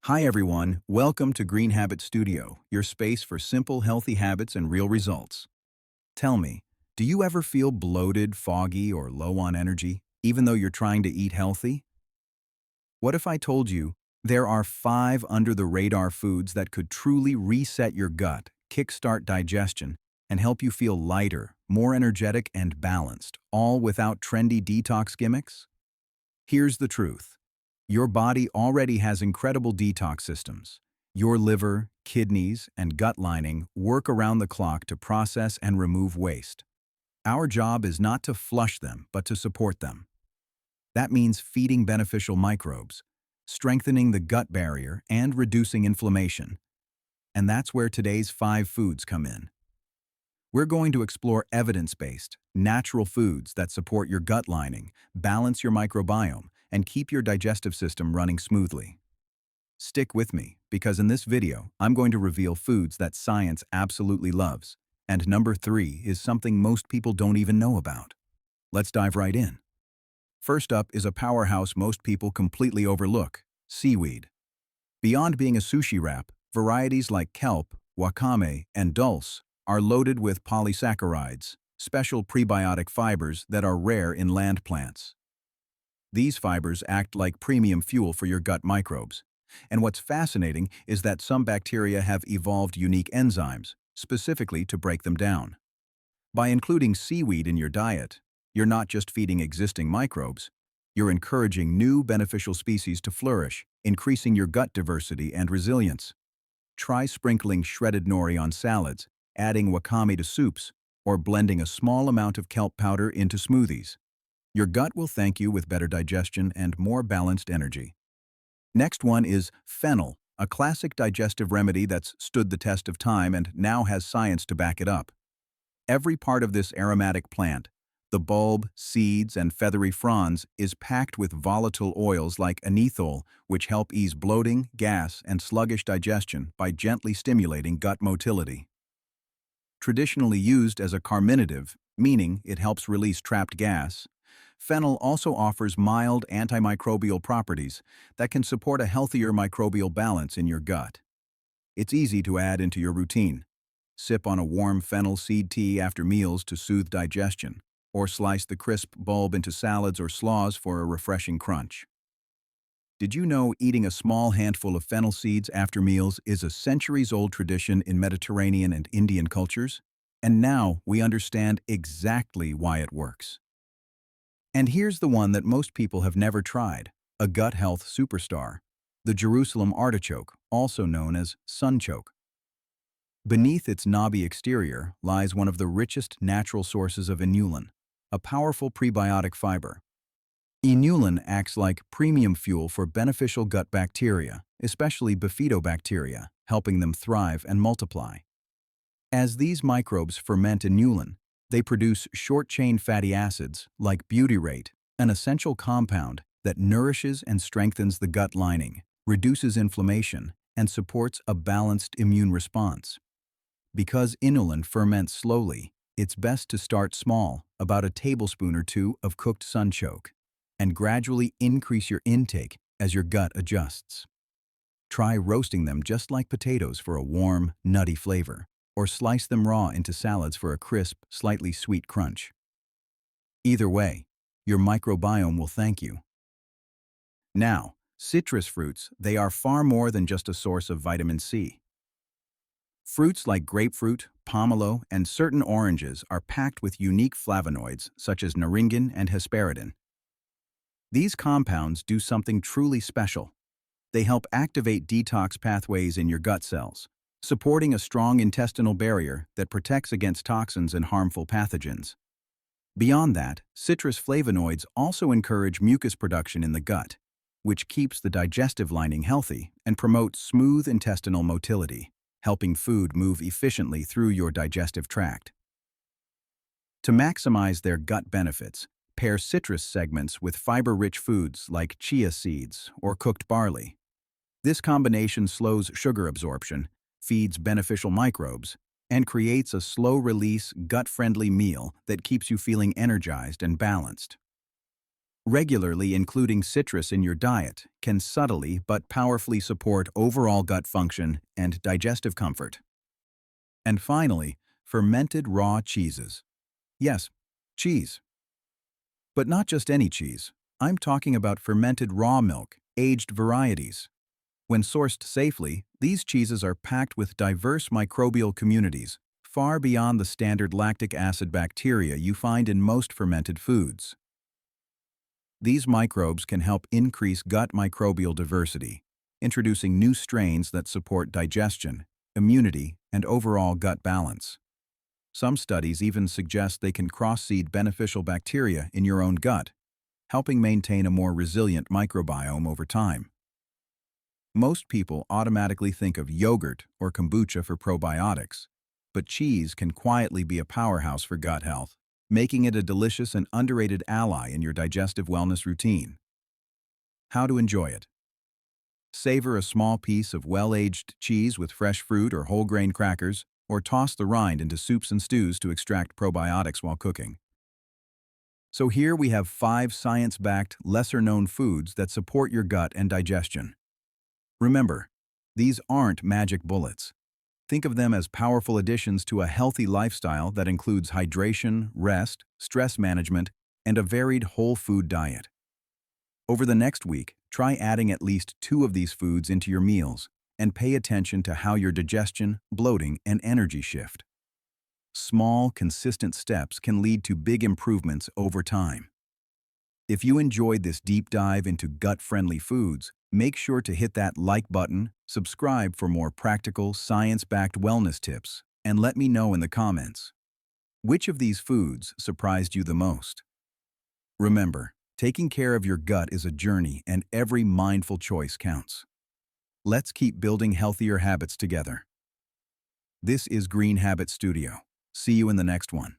Hi everyone, welcome to Green Habit Studio, your space for simple, healthy habits and real results. Tell me, do you ever feel bloated, foggy, or low on energy, even though you're trying to eat healthy? What if I told you there are 5 under-the-radar foods that could truly reset your gut, kickstart digestion, and help you feel lighter, more energetic, and balanced, all without trendy detox gimmicks? Here's the truth. Your body already has incredible detox systems. Your liver, kidneys, and gut lining work around the clock to process and remove waste. Our job is not to flush them, but to support them. That means feeding beneficial microbes, strengthening the gut barrier, and reducing inflammation. And that's where today's 5 foods come in. We're going to explore evidence-based, natural foods that support your gut lining, balance your microbiome, and keep your digestive system running smoothly. Stick with me, because in this video, I'm going to reveal foods that science absolutely loves. And number 3 is something most people don't even know about. Let's dive right in. First up is a powerhouse most people completely overlook: seaweed. Beyond being a sushi wrap, varieties like kelp, wakame, and dulse are loaded with polysaccharides, special prebiotic fibers that are rare in land plants. These fibers act like premium fuel for your gut microbes. And what's fascinating is that some bacteria have evolved unique enzymes, specifically to break them down. By including seaweed in your diet, you're not just feeding existing microbes, you're encouraging new beneficial species to flourish, increasing your gut diversity and resilience. Try sprinkling shredded nori on salads, adding wakame to soups, or blending a small amount of kelp powder into smoothies. Your gut will thank you with better digestion and more balanced energy. Next one is fennel, a classic digestive remedy that's stood the test of time and now has science to back it up. Every part of this aromatic plant, the bulb, seeds, and feathery fronds, is packed with volatile oils like anethole, which help ease bloating, gas, and sluggish digestion by gently stimulating gut motility. Traditionally used as a carminative, meaning it helps release trapped gas, fennel also offers mild antimicrobial properties that can support a healthier microbial balance in your gut. It's easy to add into your routine. Sip on a warm fennel seed tea after meals to soothe digestion, or slice the crisp bulb into salads or slaws for a refreshing crunch. Did you know eating a small handful of fennel seeds after meals is a centuries-old tradition in Mediterranean and Indian cultures? And now we understand exactly why it works. And here's the one that most people have never tried, a gut health superstar: the Jerusalem artichoke, also known as sunchoke. Beneath its knobby exterior lies one of the richest natural sources of inulin, a powerful prebiotic fiber. Inulin acts like premium fuel for beneficial gut bacteria, especially bifidobacteria, helping them thrive and multiply. As these microbes ferment inulin, they produce short-chain fatty acids like butyrate, an essential compound that nourishes and strengthens the gut lining, reduces inflammation, and supports a balanced immune response. Because inulin ferments slowly, it's best to start small, about a tablespoon or 2 of cooked sunchoke, and gradually increase your intake as your gut adjusts. Try roasting them just like potatoes for a warm, nutty flavor, or slice them raw into salads for a crisp, slightly sweet crunch. Either way, your microbiome will thank you. Now, citrus fruits, they are far more than just a source of vitamin C. Fruits like grapefruit, pomelo, and certain oranges are packed with unique flavonoids such as naringin and hesperidin. These compounds do something truly special. They help activate detox pathways in your gut cells, supporting a strong intestinal barrier that protects against toxins and harmful pathogens. Beyond that, citrus flavonoids also encourage mucus production in the gut, which keeps the digestive lining healthy and promotes smooth intestinal motility, helping food move efficiently through your digestive tract. To maximize their gut benefits, pair citrus segments with fiber-rich foods like chia seeds or cooked barley. This combination slows sugar absorption, feeds beneficial microbes, and creates a slow-release, gut-friendly meal that keeps you feeling energized and balanced. Regularly including citrus in your diet can subtly but powerfully support overall gut function and digestive comfort. And finally, fermented raw cheeses. Yes, cheese. But not just any cheese. I'm talking about fermented raw milk, aged varieties. When sourced safely, these cheeses are packed with diverse microbial communities, far beyond the standard lactic acid bacteria you find in most fermented foods. These microbes can help increase gut microbial diversity, introducing new strains that support digestion, immunity, and overall gut balance. Some studies even suggest they can cross-seed beneficial bacteria in your own gut, helping maintain a more resilient microbiome over time. Most people automatically think of yogurt or kombucha for probiotics, but cheese can quietly be a powerhouse for gut health, making it a delicious and underrated ally in your digestive wellness routine. How to enjoy it? Savor a small piece of well-aged cheese with fresh fruit or whole grain crackers, or toss the rind into soups and stews to extract probiotics while cooking. So here we have 5 science-backed, lesser-known foods that support your gut and digestion. Remember, these aren't magic bullets. Think of them as powerful additions to a healthy lifestyle that includes hydration, rest, stress management, and a varied whole food diet. Over the next week, try adding at least 2 of these foods into your meals and pay attention to how your digestion, bloating, and energy shift. Small, consistent steps can lead to big improvements over time. If you enjoyed this deep dive into gut-friendly foods, make sure to hit that like button, subscribe for more practical, science-backed wellness tips, and let me know in the comments. Which of these foods surprised you the most? Remember, taking care of your gut is a journey and every mindful choice counts. Let's keep building healthier habits together. This is Green Habit Studio. See you in the next one.